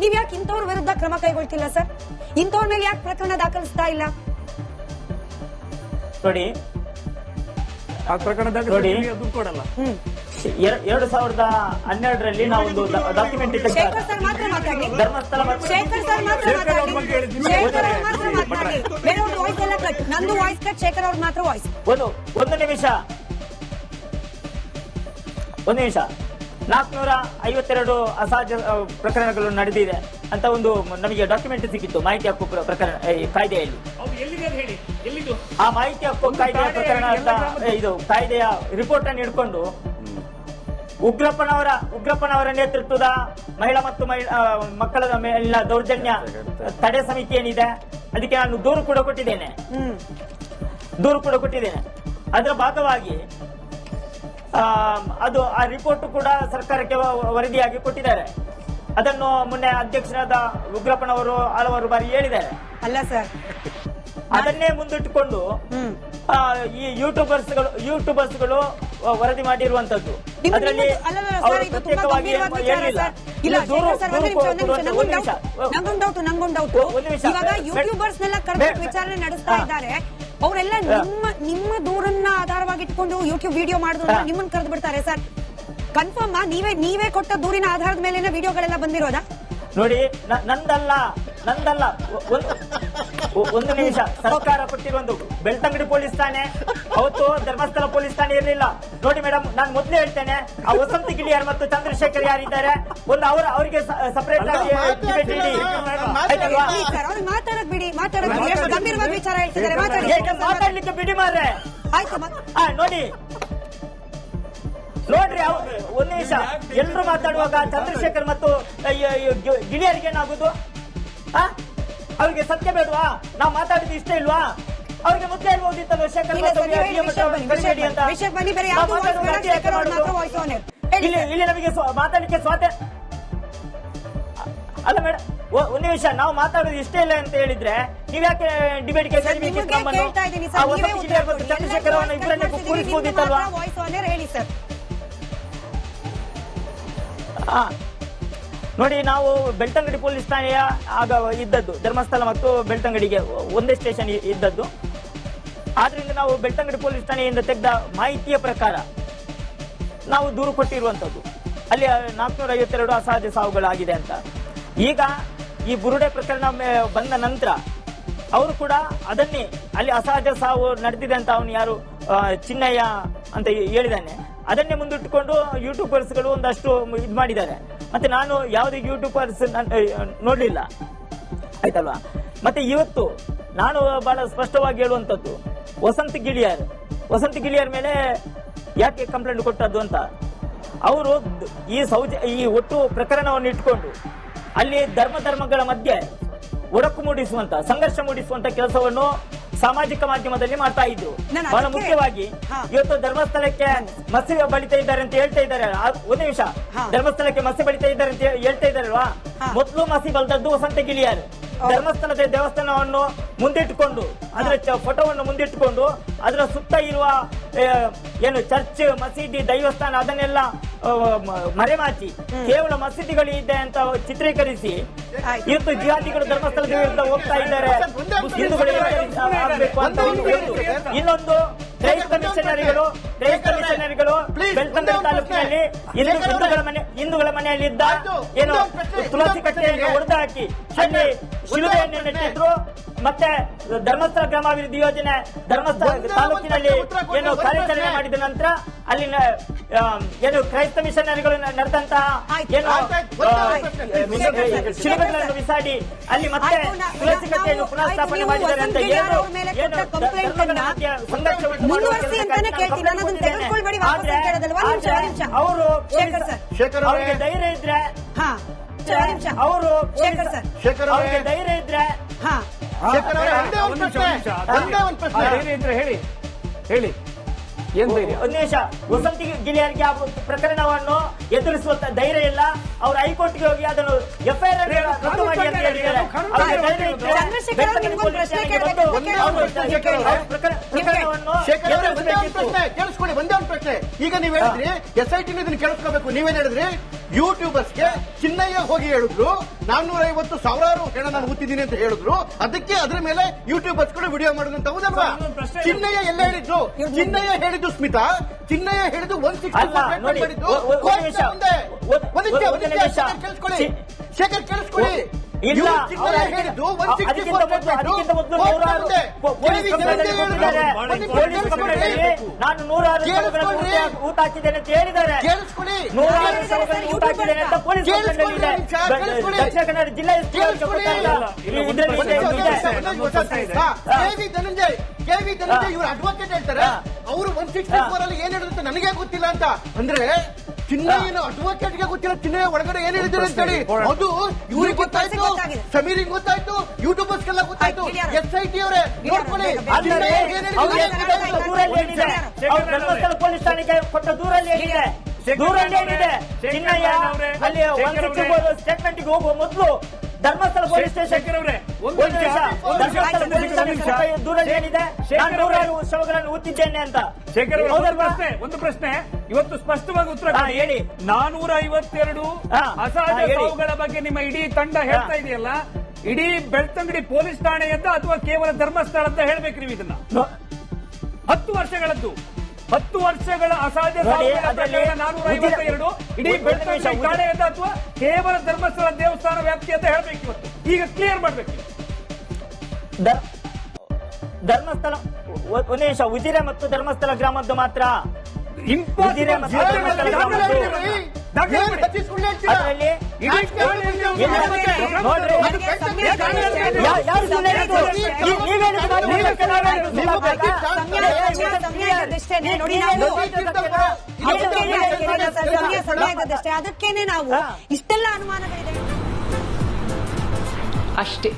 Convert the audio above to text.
ನೀವ್ ಯಾಕೆ ಇಂಥವ್ರ ವಿರುದ್ಧ ಕ್ರಮ ಕೈಗೊಳ್ತಿಲ್ಲ ಸರ್? ಇಂಥವ್ರ ಮೇಲೆ ಯಾಕೆ ಪ್ರಕರಣ ದಾಖಲಿಸ್ತಾ ಇಲ್ಲ? ನೋಡಿ ಆ ಪ್ರಕರಣದಾಗ ದುಡ್ಡು ಕೊಡಲ್ಲ. 2012ರಲ್ಲಿ ನಾವೊಂದು ಡಾಕ್ಯುಮೆಂಟ್ ಶೇಖರ್ ಸರ್ ಮಾತ್ರ ಮಾತಾಡಿ, ಧರ್ಮಸ್ಥಳ ಶೇಖರ್ ಸರ್ ಮಾತ್ರ ಮಾತಾಡಿ, ಶೇಖರ್ ಅವ್ರು ಮಾತ್ರ ಮಾತಾಡಿ. ಬೇರೆಯವ್ರ ವಾಯ್ಸ್ ಎಲ್ಲ ಕಟ್, ನಂದು ವಾಯ್ಸ್ ಕಟ್, ಶೇಖರ್ ಅವ್ರ ಮಾತ್ರ ವಾಯ್ಸ್. ಒಂದು ನಿಮಿಷ 452 ಅಸಹಜ ಪ್ರಕರಣಗಳು ನಡೆದಿದೆ ಅಂತ ಒಂದು ನಮಗೆ ಡಾಕ್ಯುಮೆಂಟ್ ಸಿಕ್ಕಿತ್ತು, ಮಾಹಿತಿ ಹಕ್ಕು ಪ್ರಕರಣ ಕಾಯ್ದೆಯಲ್ಲಿ. ಆ ಮಾಹಿತಿ ಹಕ್ಕು ಕಾಯ್ದೆಯ ಪ್ರಕರಣ ಅಂತ ಇದು ಕಾಯ್ದೆಯ ರಿಪೋರ್ಟ್ ಅನ್ನು ಹಿಡ್ಕೊಂಡು ಉಗ್ರಪ್ಪನವರ ನೇತೃತ್ವದ ಮಹಿಳಾ ಮತ್ತು ಮಕ್ಕಳ ಮೇಲಿನ ದೌರ್ಜನ್ಯ ತಡೆ ಸಮಿತಿ ಏನಿದೆ ಅದಕ್ಕೆ ನಾನು ದೂರು ಕೂಡ ಕೊಟ್ಟಿದ್ದೇನೆ. ಅದರ ಭಾಗವಾಗಿ ಅದು ಆ ರಿಪೋರ್ಟ್ ಕೂಡ ಸರ್ಕಾರಕ್ಕೆ ವರದಿಯಾಗಿ ಕೊಟ್ಟಿದ್ದಾರೆ. ಅದನ್ನು ಮೊನ್ನೆ ಅಧ್ಯಕ್ಷರಾದ ಉಗ್ರಪ್ಪನವರು ಹಲವಾರು ಬಾರಿ ಹೇಳಿದ್ದಾರೆ. ಅಲ್ಲ ಸರ್, ಅದನ್ನೇ ಮುಂದಿಟ್ಟುಕೊಂಡು ಈ ಯೂಟ್ಯೂಬರ್ಸ್ಗಳು ವರದಿ ಮಾಡಿರುವಂತದ್ದು. ಅದರಲ್ಲಿ ಪ್ರತ್ಯೇಕವಾಗಿ ಹೇಳಿಲ್ಲ. ನಂಗೊಂದು ಡೌಟ್, ಇವಾಗ ಯೂಟ್ಯೂಬರ್ಸ್ ನೆಲ್ಲ ಕರೆದು ವಿಚಾರಣೆ ನಡೆಸ್ತಾ ಇದ್ದಾರೆ. ಅವರೆಲ್ಲ ನಿಮ್ಮ ದೂರನ್ನ ಆಧಾರವಾಗಿಟ್ಕೊಂಡು ಯೂಟ್ಯೂಬ್ ವಿಡಿಯೋ ಮಾಡಿದ್ರು ನಿಮ್ಮನ್ನ ಕರೆದು ಬಿಡ್ತಾರೆ ಸರ್? ಕನ್ಫರ್ಮ್ ನೀವೇ ಕೊಟ್ಟ ದೂರಿನ ಆಧಾರದ ಮೇಲೆ ವಿಡಿಯೋಗಳೆಲ್ಲ ಬಂದಿರೋದಾ? ನೋಡಿ, ನಂದಲ್ಲ. ಒಂದು ನಿಮಿಷ. ಸರ್ಕಾರ ಕೊಟ್ಟಿರುವುದು ಬೆಳ್ತಂಗಡಿ ಪೊಲೀಸ್ ಠಾಣೆ, ಅವತ್ತು ಧರ್ಮಸ್ಥಳ ಪೊಲೀಸ್ ಠಾಣೆ ಇರಲಿಲ್ಲ. ನೋಡಿ ಮೇಡಮ್, ನಾನು ಮೊದಲೇ ಹೇಳ್ತೇನೆ, ಆ ವಸಂತ ಗಿಳಿಯಾರ್ ಮತ್ತು ಚಂದ್ರಶೇಖರ್ ಯಾರಿದ್ದಾರೆ, ಅವರಿಗೆ ಸಪರೇಟ್ ಆಗಿ ಡಿಬೇಟ್ ಇಡಿ. ಮಾತಾಡಕ್ ಬಿಡಿ, ಎಷ್ಟು ಗಂಭೀರವಾಗಿ ವಿಚಾರ ಹೇಳ್ತಿದ್ದಾರೆ, ಮಾತಾಡ್ಲಿಕ್ಕೆ ಬಿಡಿ ಮಾರ್ರೆ. ನೋಡ್ರಿ, ಒಂದು ನಿಮಿಷ. ಎಲ್ರು ಮಾತಾಡುವಾಗ ಚಂದ್ರಶೇಖರ್ ಮತ್ತು ಗಿಳಿಯರಿಗೆ ಏನಾಗುದು? ಅವ್ರಿಗೆ ಸತ್ಯ ಬೇಡವಾ? ನಾವು ಮಾತಾಡಿದ ಇಷ್ಟ ಇಲ್ವಾ? ಅವ್ರಿಗೆ ಮುದ್ದೆ ಹೇಳ್ಬೋದಿತ್ತಲ್ವ ಶೇಖರ್ ಇಲ್ಲಿ ನಮಗೆ ಮಾತಾಡ್ಲಿಕ್ಕೆ ಸ್ವಾತಂತ್ರ್ಯ ಅಲ್ಲ ಮೇಡಮ್. ಒಂದು ನಿಮಿಷ, ನಾವು ಮಾತಾಡೋದು ಇಷ್ಟ ಇಲ್ಲ ಅಂತ ಹೇಳಿದ್ರೆ ನೀವ್ ಯಾಕೆ ಡಿಬೇಟ್ಗೆ ಚಂದ್ರಶೇಖರ್ ಅವರನ್ನ ಇಬ್ಬರನ್ನೇ ಕೂರಿಸಬಹುದಿತ್ತಲ್ವಾ? ನೋಡಿ, ನಾವು ಬೆಳ್ತಂಗಡಿ ಪೊಲೀಸ್ ಠಾಣೆಯ ಆಗ ಇದ್ದದ್ದು ಧರ್ಮಸ್ಥಳ ಮತ್ತು ಬೆಳ್ತಂಗಡಿಗೆ ಒಂದೇ ಸ್ಟೇಷನ್ ಇದ್ದದ್ದು. ಆದ್ರಿಂದ ನಾವು ಬೆಳ್ತಂಗಡಿ ಪೊಲೀಸ್ ಠಾಣೆಯಿಂದ ತೆಗೆದ ಮಾಹಿತಿಯ ಪ್ರಕಾರ ನಾವು ದೂರು ಕೊಟ್ಟಿರುವಂತದ್ದು. ಅಲ್ಲಿ 452 ಅಸಹಜ ಸಾವುಗಳಾಗಿದೆ ಅಂತ. ಈಗ ಈ ಬುರುಡೆ ಪ್ರಕರಣ ಬಂದ ನಂತರ ಅವರು ಕೂಡ ಅದನ್ನೇ ಅಲ್ಲಿ ಅಸಹಜ ಸಾವು ನಡೆದಿದೆ ಅಂತ ಅವನು ಯಾರು ಚಿನ್ನಯ್ಯ ಅಂತ ಹೇಳಿದಾನೆ, ಅದನ್ನೇ ಮುಂದಿಟ್ಟುಕೊಂಡು ಯೂಟ್ಯೂಬರ್ಸ್ಗಳು ಒಂದಷ್ಟು ಇದು ಮಾಡಿದ್ದಾರೆ. ಮತ್ತೆ ನಾನು ಯಾವುದೇ ಯೂಟ್ಯೂಬರ್ಸ್ ನೋಡ್ಲಿಲ್ಲ, ಆಯ್ತಲ್ವಾ? ಮತ್ತೆ ಇವತ್ತು ನಾನು ಬಹಳ ಸ್ಪಷ್ಟವಾಗಿ ಹೇಳುವಂತದ್ದು, ವಸಂತ ಗಿಳಿಯಾರ್ ಮೇಲೆ ಯಾಕೆ ಕಂಪ್ಲೇಂಟ್ ಕೊಟ್ಟದ್ದು ಅಂತ. ಅವರು ಈ ಒಟ್ಟು ಪ್ರಕರಣವನ್ನು ಇಟ್ಕೊಂಡು ಅಲ್ಲಿ ಧರ್ಮಗಳ ಮಧ್ಯೆ ಒಡಕು ಮೂಡಿಸುವಂತ, ಸಂಘರ್ಷ ಮೂಡಿಸುವಂತ ಕೆಲಸವನ್ನು ಸಾಮಾಜಿಕ ಮಾಧ್ಯಮದಲ್ಲಿ ಮಾಡ್ತಾ ಇದ್ರು. ಬಹಳ ಮುಖ್ಯವಾಗಿ ಇವತ್ತು ಧರ್ಮಸ್ಥಳಕ್ಕೆ ಮಸಿ ಬಳಿತಾ ಇದ್ದಾರೆ ಅಂತ ಹೇಳ್ತಾ ಇದ್ದಾರೆ. ಒಂದು ನಿಮಿಷ, ಧರ್ಮಸ್ಥಳಕ್ಕೆ ಮಸಿ ಬಳಿತಾ ಇದ್ದಾರೆ ಅಂತ ಹೇಳ್ತಾ ಇದ್ದಾರಲ್ವಾ? ಮೊದಲು ಮಸಿ ಬಲ್ದದ್ದು ವಸಂತ ಗಿಳಿಯಾರ್. ಧರ್ಮಸ್ಥಳದ ದೇವಸ್ಥಾನವನ್ನು ಮುಂದಿಟ್ಟುಕೊಂಡು, ಅದರ ಫೋಟೋವನ್ನು ಮುಂದಿಟ್ಟುಕೊಂಡು, ಅದರ ಸುತ್ತ ಇರುವ ಏನು ಚರ್ಚ್, ಮಸೀದಿ, ದೈವಸ್ಥಾನ ಅದನ್ನೆಲ್ಲ ಮರೆಮಾಚಿ ಕೇವಲ ಮಸೀದಿಗಳಿದೆ ಅಂತ ಚಿತ್ರೀಕರಿಸಿ ಇವತ್ತು ಜಿಹಾದಿಗಳು ಧರ್ಮಸ್ಥಳದ ವಿರುದ್ಧ ಹೋಗ್ತಾ ಇದ್ದಾರೆ. ಹಿಂದೂಗಳಿಗೆ ಆಗಬೇಕು ಅಂತ ಇನ್ನೊಂದು ಕ್ರೈಸ್ತ ಮಿಷನರಿಗಳು ಬೆಳ್ತಂಗಡಿ ತಾಲೂಕಿನಲ್ಲಿ ಹಿಂದೂಗಳ ಮನೆಯಲ್ಲಿದ್ದ ಏನು ತುಳಸಿ ಕಟ್ಟೆಯನ್ನು ಹೊಡೆದು ಹಾಕಿ ಅಲ್ಲಿ ಶಿಲುಬೆಯನ್ನು ನೆಟ್ಟಿದ್ರು. ಮತ್ತೆ ಧರ್ಮಸ್ಥಳ ಗ್ರಾಮಾಭಿವೃದ್ಧಿ ಯೋಜನೆ ಧರ್ಮಸ್ಥಳ ತಾಲೂಕಿನಲ್ಲಿ ಏನು ಕಾರ್ಯಾಚರಣೆ ಮಾಡಿದ ನಂತರ ಅಲ್ಲಿನ ಏನು ಕ್ರೈಸ್ತ ಮಿಷನರಿಗಳು ನಡೆದಂತಹ ಏನು ಶಿಲುಬೆಗಳನ್ನು ಬಿಸಾಡಿ ಅಲ್ಲಿ ಮತ್ತೆ ತುಳಸಿ ಕಟ್ಟೆಯನ್ನು ಪುನಃ ಸ್ಥಾಪನೆ ಮಾಡಿದ್ದಾರೆ ಅಂತ ಅವರು ಅವರಿಗೆ ಧೈರ್ಯ ಇದ್ರೆ ಹೇಳಿ ಒಂದು ನಿಮಿಷ. ವಸಂತ ಗಿಳಿಯಾರ್ಗೆ ಆ ಪ್ರಕರಣವನ್ನು ಎದುರಿಸುವ ಧೈರ್ಯ ಇಲ್ಲ. ಅವರು ಹೈಕೋರ್ಟ್ಗೆ ಹೋಗಿ ಅದನ್ನು ಎಫ್ಐಆರ್ ರದ್ದು ಮಾಡಿ ಅಂತ ಹೇಳಿದ್ದಾರೆ. ಕೇಳಿಸ್ಕೊಳ್ಳಿ, ಒಂದೇ ಒಂದು ಪ್ರಶ್ನೆ. ಈಗ ನೀವ್ ಹೇಳಿದ್ರಿ SIT ಇದನ್ನ ಕೇಳಿಸ್ಕೋಬೇಕು. ನೀವೇನ್ ಹೇಳಿದ್ರಿ? ಯೂಟ್ಯೂಬರ್ಸ್ಗೆ ಚಿನ್ನಯ್ಯ ಹೋಗಿ ಹೇಳಿದ್ರು 450 ಸಾವಿರಾರು ಹೆಣ ನಾನು ಊತಿದ್ದೀನಿ ಅಂತ ಹೇಳಿದ್ರು. ಅದಕ್ಕೆ ಅದ್ರ ಮೇಲೆ ಯೂಟ್ಯೂಬರ್ಸ್ ಕೂಡ ವಿಡಿಯೋ ಮಾಡೋದಂತ ಹೌದಲ್ವಾ? ಚಿನ್ನಯ್ಯ ಎಲ್ಲ ಹೇಳಿದ್ರು? ಚಿನ್ನಯ್ಯ ಹೇಳಿದ್ದು ಸ್ಮಿತಾ, ಚಿನ್ನಯ್ಯ ಹೇಳಿದ್ದು 160 ಅಲ್ಲ, ನೋಡಿ, ಕೇಳಿಸ್ಕೊಳ್ಳಿ ಶೇಖರ್, ಕೇಳಿಸ್ಕೊಳ್ಳಿ. ಇಲ್ಲ, ಇವ್ರು ಚಿನ್ನಯ್ಯ ಹೇಳಿದ್ದು 164 ನಾನು 106 ಊಟ ಹಾಕಿದ್ದೇನೆ ಅಂತ ಹೇಳಿದ್ದಾರೆ. ಕೇಳಿಸ್ಕೊಳ್ಳಿ, 106 ಊಟ ಹಾಕಿದ್ದೇನೆ ಅಂತ ಪೊಲೀಸ್ ದಕ್ಷಿಣ ಕನ್ನಡ ಜಿಲ್ಲಾ ಕೆವಿ ಧನಂಜಯ್ ಇವರು ಅಡ್ವೊಕೇಟ್ ಹೇಳ್ತಾರೆ. ಅವರು 164 ಅಲ್ಲಿ ಏನ್ ಹೇಳಿದ್ರು ನನಗೆ ಗೊತ್ತಿಲ್ಲ ಅಂತ. ಅಂದ್ರೆ ಚಿನ್ನಯ್ಯನ ಅಡ್ವೊಕೇಟ್ ಗೆ ಗೊತ್ತಿಲ್ಲ ಚಿನ್ನಯ್ಯ ಒಳಗಡೆ ಏನ್ ಹೇಳಿದ್ರು ಅಂತ ಹೇಳಿ. ಅದು ಇವ್ರಿಗೆ ಗೊತ್ತಾಯ್ತು, ಸಮೀರಿಗೆ ಗೊತ್ತಾಯ್ತು, ಯೂಟ್ಯೂಬರ್ಸ್ಗೆಲ್ಲ ಗೊತ್ತಾಯ್ತು. SIT ಅವರೇ ನೋಡ್ಕೊಳ್ಳಿ, ಧರ್ಮಸ್ಥಳ ಪೊಲೀಸ್ ಠಾಣೆಗೆ ಕೊಟ್ಟ ದೂರಲ್ಲಿ ಏನಿದೆ? ದೂರಲ್ಲಿ ಏನಿದೆ? ಚಿನ್ನಯ್ಯ ಅಲ್ಲಿ ಸ್ಟೇಟ್ಮೆಂಟ್ಗೆ ಹೋಗುವ ಮೊದಲು ಧರ್ಮಸ್ಥಳ ಪೊಲೀಸ್ ಸ್ಟೇಷನ್ ದೂರಲ್ಲಿ ಏನಿದೆ? ನಾನು 100 ಶವಗಳನ್ನು ಊತಿದ್ದೇನೆ ಅಂತ. ಶೇಖರ್ ಒಂದು ಪ್ರಶ್ನೆ ಇವತ್ತು ಸ್ಪಷ್ಟವಾಗಿ ಉತ್ತರ ಹೇಳಿ. 452 ಅಸಹಜ ಸಾವುಗಳ ಬಗ್ಗೆ ನಿಮ್ಮ ಇಡೀ ತಂಡ ಹೇಳ್ತಾ ಇದೆಯಲ್ಲ, ಇಡೀ ಬೆಳ್ತಂಗಡಿ ಪೊಲೀಸ್ ಠಾಣೆಯಂತ ಅಥವಾ ಕೇವಲ ಧರ್ಮಸ್ಥಳ ಅಂತ ಹೇಳ್ಬೇಕು ನೀವು ಇದನ್ನ? 10 ವರ್ಷಗಳದ್ದು, 10 ವರ್ಷಗಳ ಅಸಹಜ ಸಾವುಗಳ ಪ್ರಕರಣ 452 ಇಡೀ ಬೆಳ್ತಂಗಡಿ ಠಾಣೆಯಂತ ಅಥವಾ ಕೇವಲ ಧರ್ಮಸ್ಥಳ ದೇವಸ್ಥಾನ ವ್ಯಾಪ್ತಿ ಅಂತ ಹೇಳ್ಬೇಕು ಇವತ್ತು. ಈಗ ಕ್ಲಿಯರ್ ಮಾಡ್ಬೇಕು. ಧರ್ಮಸ್ಥಳ ಒಂದು ನಿಮಿಷ, ಉಜಿರೆ ಮತ್ತು ಧರ್ಮಸ್ಥಳ ಗ್ರಾಮದ್ದು ಮಾತ್ರ. ಉಜಿರೆ ಮತ್ತು ಧರ್ಮಸ್ಥಳ ಗ್ರಾಮದ್ದು ಅದರಲ್ಲಿ ಯಾರು ಸುಳ್ಳು ಹೇಳಿದ್ರು? ಅದಕ್ಕೇನೆ ನಾವು ಇಷ್ಟೆಲ್ಲ ಅನುಮಾನಗಳಿದೆ ಅಷ್ಟೇ.